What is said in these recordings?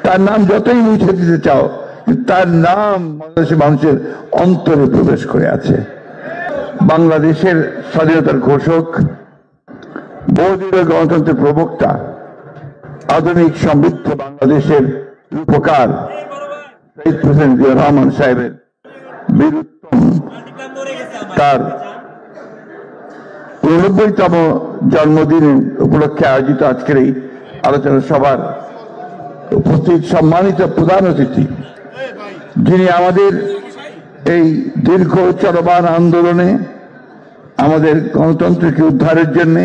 তার নাম যতই মুছে দিতে চাও, তার নাম বাংলাদেশের মানুষের অন্তরে প্রবেশ করে আছে। বাংলাদেশের স্বাধীনতার ঘোষক, বহুদলীয় গণতন্ত্রের প্রবক্তা, আধুনিক সমৃদ্ধ বাংলাদেশের রূপকার শহীদ প্রেসিডেন্ট জিয়াউর রহমান সাহেবের বীরুত্তম তার 89তম জন্মদিন উপলক্ষে আয়োজিত আজকের এই আলোচনা সভার উপস্থিত সম্মানিত প্রধান অতিথি, যিনি আমাদের এই দীর্ঘ চলমান আন্দোলনে আমাদের গণতন্ত্রকে উদ্ধারের জন্য,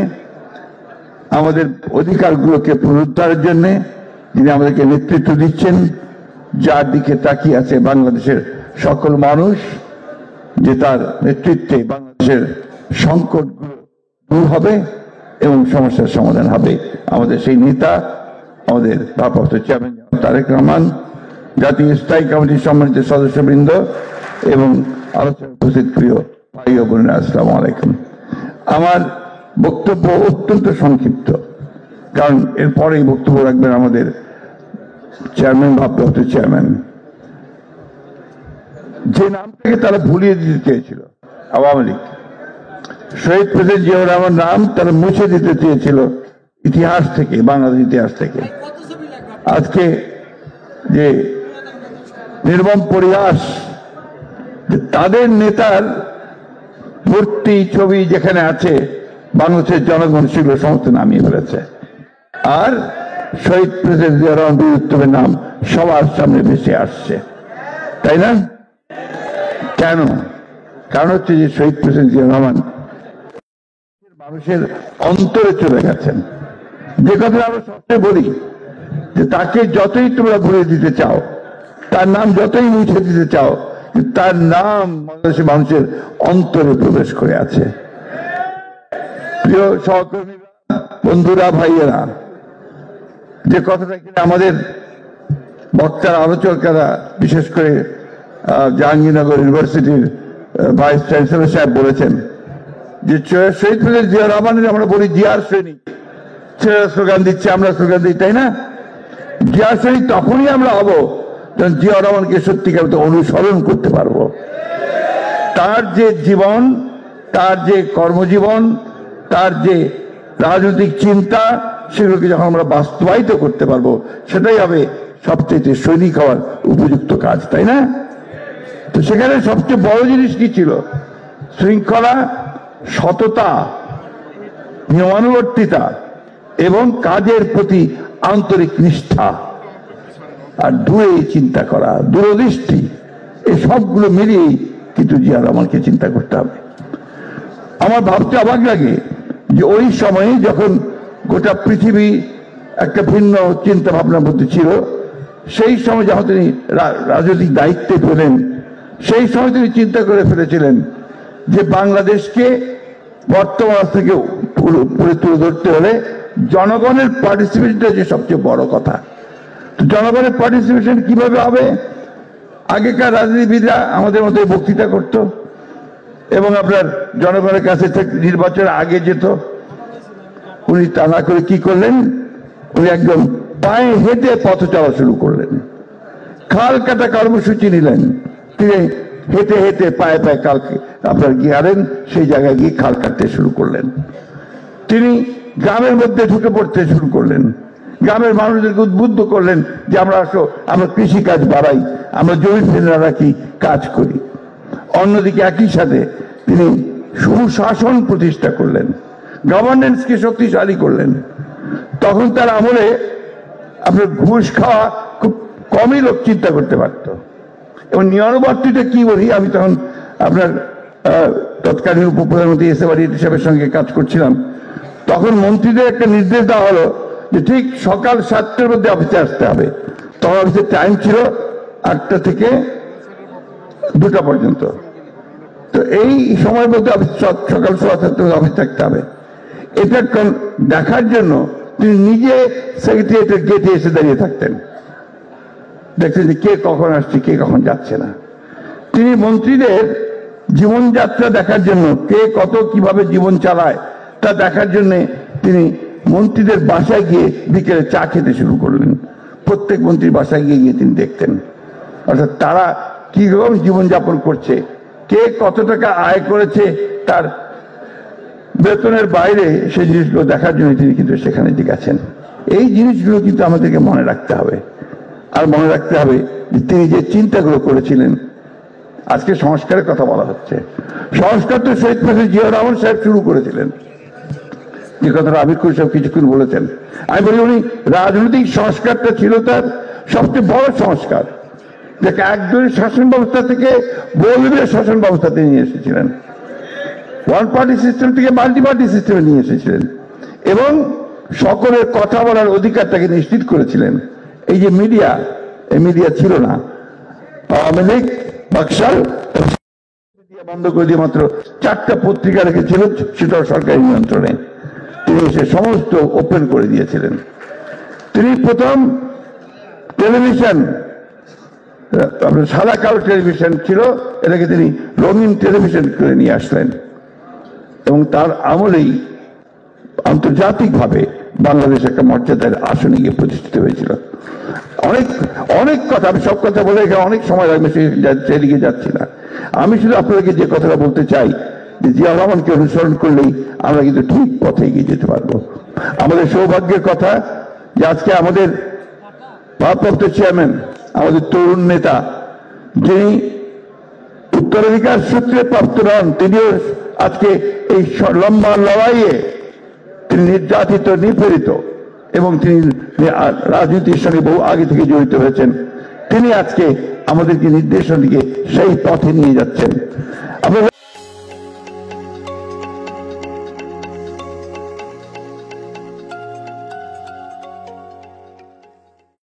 আমাদের অধিকারগুলোকে পুনরুদ্ধারের জন্য যিনি আমাদেরকে নেতৃত্ব দিচ্ছেন, যার দিকে তাকিয়ে আছে বাংলাদেশের সকল মানুষ, যে তার নেতৃত্বে বাংলাদেশের সংকটগুলো দূর হবে এবং সমস্যার সমাধান হবে। আমাদের সেই নেতা, আমাদের ভারপ্রাপ্ত চেয়ারম্যান তারেক রহমান, জাতীয় স্থায়ী কমিটির সম্মানিত সদস্যবৃন্দ এবং আলোচনায় উপস্থিত প্রিয় ভাই ও বোনেরা, আসসালামু আলাইকুম। আমার বক্তব্য অত্যন্ত সংক্ষিপ্ত, কারণ এরপরেই বক্তব্য রাখবেন আমাদের চেয়ারম্যান, ভারপ্রাপ্ত চেয়ারম্যান। যে নামটাকে তারা ভুলিয়ে দিতে চেয়েছিল আওয়ামী লীগ, শহীদ প্রেসিডেন্ট জিয়াউর রহমান নাম তারা মুছে দিতে চেয়েছিল ইতিহাস থেকে, বাংলাদেশ ইতিহাস থেকে। আজকে যে নির্মম পরিহাস, তাদের নেতার মূর্তি, ছবি যেখানে আছে, বাংলাদেশের জনগণ সেগুলো সমস্ত নামিয়ে ফেলেছে, আর শহীদ প্রেসিডেন্ট জিয়াউর রহমান বীরুত্তমের নাম সবার সামনে ভেসে আসছে, তাই না? কেন? কারণ হচ্ছে যে শহীদ প্রেসিডেন্ট জিয়াউর রহমান মানুষের অন্তরে চলে গেছেন। যে কথা আমরা সবচেয়ে বলি, যে তাকে যতই তোমরা ভুলে দিতে চাও, তার নাম যতই মুছে দিতে চাও, তার নাম বাংলাদেশের মানুষের অন্তরে প্রবেশ করে আছে। প্রিয় সহকর্মীরা, বন্ধুরা, ভাইয়েরা, যে কথাটা কিনা আমাদের বক্তার আলোচকেরা, বিশেষ করে জাহাঙ্গীরনগর ইউনিভার্সিটির ভাইস চ্যান্সেলর সাহেব বলেছেন, যে শহীদ প্রেসিডেন্ট জিয়া রহমানের আমরা বলি জিয়ার সৈনিক, ছেলেরা স্লোগান দিচ্ছে, আমরা স্লোগান দিই, তাই না? জিয়ার সৈনিক তখনই আমরা হব যখন জিয়া রহমানকে সত্যিকার অনুসরণ করতে পারবো। তার যে জীবন, তার যে কর্মজীবন, তার যে রাজনৈতিক চিন্তা, সেগুলোকে যখন আমরা বাস্তবায়িত করতে পারবো, সেটাই হবে সবচেয়ে সৈনিক হওয়ার উপযুক্ত কাজ, তাই না? তো সেখানে সবচেয়ে বড় জিনিস কি ছিল? শৃঙ্খলা, সততা, নিয়মানুবর্তিতা এবং কাজের প্রতি আন্তরিক নিষ্ঠা, আর দূরে চিন্তা করা, দূরদৃষ্টি, এই সবগুলো মিলিয়েই কিন্তু জিয়া রহমানকে চিন্তা করতে হবে। আমার ভাবতে অবাক লাগে যে ওই সময়ে যখন গোটা পৃথিবী একটা ভিন্ন চিন্তা ভাবনার মধ্যে ছিল, সেই সময় যখন তিনি রাজনৈতিক দায়িত্বে পেলেন, সেই সময় তিনি চিন্তা করে ফেলেছিলেন যে বাংলাদেশকে বর্তমান থেকে পুরো তুলে ধরতে হলে জনগণের পার্টিসিপেশনটা যে সবচেয়ে বড় কথা। তো জনগণের পার্টিসিপেশন কিভাবে হবে? আগেকার রাজনীতিবিদরা আমাদের মতো বক্তৃতা করত এবং আপনার জনগণের কাছে নির্বাচনের আগে যেত। উনি তা না করে কি করলেন? উনি একদম পায়ে হেঁটে পথ চলা শুরু করলেন, খাল কাটা কর্মসূচি নিলেন। তিনি হেঁটে হেঁটে পায়ে পায়ে কালকে আপনার গিয়ারেন, সেই জায়গায় গিয়ে খাল কাটতে শুরু করলেন। তিনি গ্রামের মধ্যে ঢুকে পড়তে শুরু করলেন, গ্রামের মানুষদেরকে উদ্বুদ্ধ করলেন যে আমরা আসো, আমরা কৃষি কাজ বাড়াই, আমরা জমি ফেলে রাখি, কাজ করি। অন্যদিকে একই সাথে তিনি সুশাসন প্রতিষ্ঠা করলেন, গভর্নেন্সকে শক্তিশালী করলেন। তখন তার আমলে আপনার ঘুষ খাওয়া খুব কমই লোক চিন্তা করতে পারত। এবং নিয়মানুবর্তিতা কি বলি, আমি তখন আপনার তৎকালীন উপপ্রধানমন্ত্রী এস এ বাড়ি সাহেবের সঙ্গে কাজ করছিলাম। তখন মন্ত্রীদের একটা নির্দেশ দেওয়া হলো যে ঠিক সকাল 7টার মধ্যে অফিসে আসতে হবে। তখন অফিসের টাইম ছিল 8টা থেকে 2টা পর্যন্ত। তো এই সময়ের মধ্যে সকাল 7:30 অফিস থাকতে হবে। এটা দেখার জন্য তিনি নিজে সেক্রেটারিয়েটের গেটে এসে দাঁড়িয়ে থাকতেন, দেখছেন যে কে কখন আসছে, কে কখন যাচ্ছে না। তিনি মন্ত্রীদের জীবনযাত্রা দেখার জন্য, কে কত কিভাবে জীবন চালায় তা দেখার জন্য তিনি মন্ত্রীদের বাসায় গিয়ে বিকেলে চা খেতে শুরু করলেন। প্রত্যেক মন্ত্রীর বাসায় গিয়ে গিয়ে তিনি দেখতেন। অর্থাৎ তারা কিরকম জীবনযাপন করছে, কে কত টাকা আয় করেছে তার বেতনের বাইরে সেই জিনিসগুলো দেখার জন্য তিনি কিন্তু সেখানে গেছেন। এই জিনিসগুলো কিন্তু আমাদেরকে মনে রাখতে হবে। আর মনে রাখতে হবে যে তিনি যে চিন্তাগুলো করেছিলেন, আজকে সংস্কারের কথা বলা হচ্ছে, সংস্কার তো শহীদ প্রেসিডেন্ট জিয়াউর রহমান সাহেব শুরু করেছিলেন, যে কথাটা আবির কুল সাহেব কিছুক্ষণ বলেছেন। আমি বলি উনি রাজনৈতিক সংস্কারটা ছিল তার সবচেয়ে বড় সংস্কার, যাকে একদলীয় শাসন ব্যবস্থা থেকে বহুদলীয় শাসন ব্যবস্থাতে নিয়ে এসেছিলেন, ওয়ান পার্টি সিস্টেম থেকে মাল্টি পার্টি সিস্টেমে নিয়ে এসেছিলেন এবং সকলের কথা বলার অধিকারটাকে নিশ্চিত করেছিলেন। এই যে মিডিয়া, এই মিডিয়া ছিল না, আওয়ামী লীগ বাকশাল বন্ধ করে দিয়ে মাত্র 4টা পত্রিকা রেখেছিল, সেটাও সরকারি নিয়ন্ত্রণে। তিনি এসে সমস্ত ওপেন করে দিয়েছিলেন। তিনি প্রথম টেলিভিশন, আপনার সাদা কালো টেলিভিশন ছিল, এটাকে তিনি রঙিন টেলিভিশন করে নিয়ে আসলেন এবং তার আমলেই আন্তর্জাতিকভাবে বাংলাদেশ একটা মর্যাদার আসনে গিয়ে প্রতিষ্ঠিত হয়েছিল। অনেক অনেক কথা, আমি সব কথা বলে এখানে অনেক সময় লাগবে, সেদিকে যাচ্ছি না। আমি শুধু আপনাদেরকে যে কথাটা বলতে চাই যে জিয়াউর রহমানকে অনুসরণ করলেই আমরা কিন্তু ঠিক পথে এগিয়ে যেতে পারবো। আমাদের সৌভাগ্যের কথা যে আজকে আমাদের ভারপ্রাপ্ত চেয়ারম্যান, আমাদের তরুণ নেতা, যিনি উত্তরাধিকার সূত্রে প্রাপ্ত নন, তিনিও আজকে এই লম্বা লড়াইয়ে তিনি নির্যাতিত, নিপীড়িত এবং তিনি রাজনীতির সঙ্গে বহু আগে থেকে জড়িত হয়েছেন। তিনি আজকে আমাদেরকে নির্দেশনা দিয়ে সেই পথে নিয়ে যাচ্ছেন।